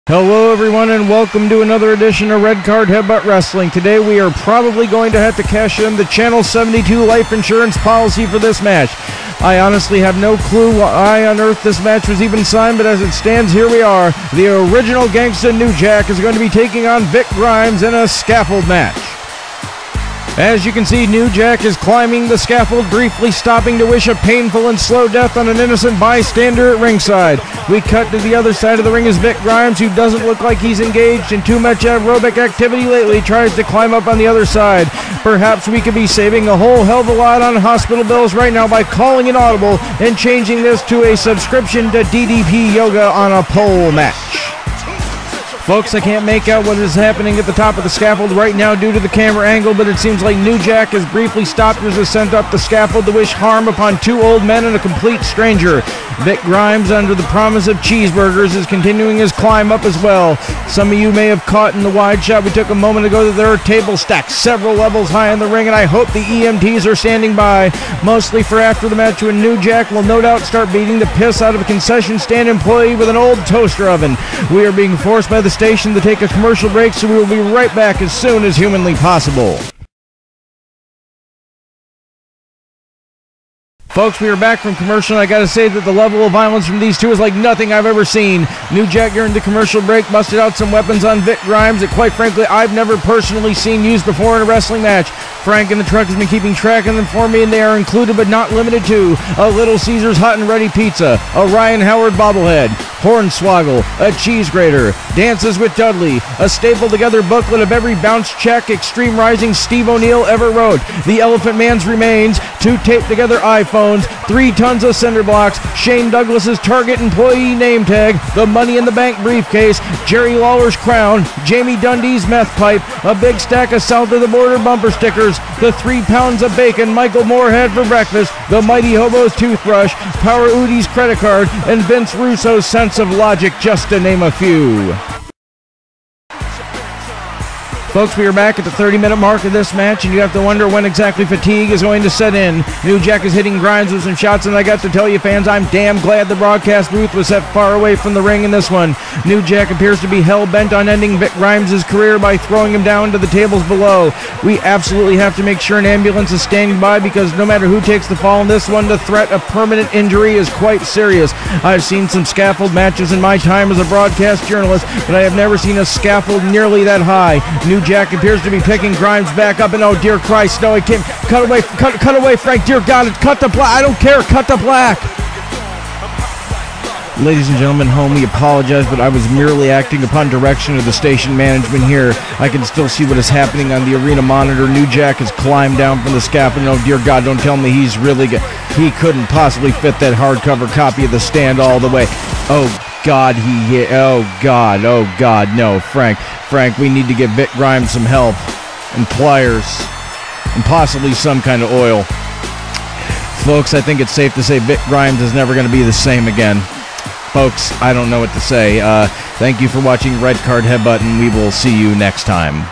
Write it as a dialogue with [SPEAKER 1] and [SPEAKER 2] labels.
[SPEAKER 1] Hello everyone and welcome to another edition of Red Card Headbutt Wrestling. Today we are probably going to have to cash in the Channel 72 life insurance policy for this match. I honestly have no clue why on earth this match was even signed, but as it stands, here we are. The original Gangsta New Jack is going to be taking on Vic Grimes in a scaffold match. As you can see, New Jack is climbing the scaffold, briefly stopping to wish a painful and slow death on an innocent bystander at ringside. We cut to the other side of the ring as Vic Grimes, who doesn't look like he's engaged in too much aerobic activity lately, tries to climb up on the other side. Perhaps we could be saving a whole hell of a lot on hospital bills right now by calling an audible and changing this to a subscription to DDP Yoga on a pole match. Folks, I can't make out what is happening at the top of the scaffold right now due to the camera angle, but it seems like New Jack has briefly stopped his ascent up the scaffold to wish harm upon two old men and a complete stranger. Vic Grimes, under the promise of cheeseburgers, is continuing his climb up as well. Some of you may have caught in the wide shot we took a moment ago that there are tables stacked several levels high in the ring, and I hope the EMTs are standing by, mostly for after the match when New Jack will no doubt start beating the piss out of a concession stand employee with an old toaster oven. We are being forced by the station to take a commercial break, so we will be right back as soon as humanly possible. Folks, we are back from commercial, and I gotta say that the level of violence from these two is like nothing I've ever seen. New Jack during the commercial break busted out some weapons on Vic Grimes that quite frankly I've never personally seen used before in a wrestling match. Frank in the truck has been keeping track of them for me, and they are included but not limited to a Little Caesars Hot and Ready Pizza, a Ryan Howard bobblehead, Hornswoggle, a cheese grater, Dances with Dudley, a stapled together booklet of every bounce check Extreme Rising Steve O'Neill ever wrote, the Elephant Man's remains, 2 taped together iPhones, 3 tons of cinder blocks, Shane Douglas's Target employee name tag, the Money in the Bank briefcase, Jerry Lawler's crown, Jamie Dundee's meth pipe, a big stack of South of the Border bumper stickers, the 3 pounds of bacon Michael Moore had for breakfast, the Mighty Hobo's toothbrush, Power Udi's credit card, and Vince Russo's sense of logic, just to name a few. Folks, we are back at the 30-minute mark of this match, and you have to wonder when exactly fatigue is going to set in. New Jack is hitting Grimes with some shots, and I got to tell you, fans, I'm damn glad the broadcast booth was set far away from the ring in this one. New Jack appears to be hell-bent on ending Vic Grimes' career by throwing him down to the tables below. We absolutely have to make sure an ambulance is standing by, because no matter who takes the fall in this one, the threat of permanent injury is quite serious. I've seen some scaffold matches in my time as a broadcast journalist, but I have never seen a scaffold nearly that high. New Jack appears to be picking Grimes back up, and oh dear Christ, no, he can't. Cut away, Frank, dear God, cut the black. I don't care, cut the black. Ladies and gentlemen, home, we apologize, but I was merely acting upon direction of the station management here. I can still see what is happening on the arena monitor. New Jack has climbed down from the scaffold, and oh dear God, don't tell me he's really good. He couldn't possibly fit that hardcover copy of the stand all the way. Oh God, oh God, no, Frank, we need to get Vic Grimes some help, and pliers, and possibly some kind of oil. Folks, I think it's safe to say Vic Grimes is never going to be the same again. Folks, I don't know what to say. Thank you for watching Red Card Headbutt, and we will see you next time.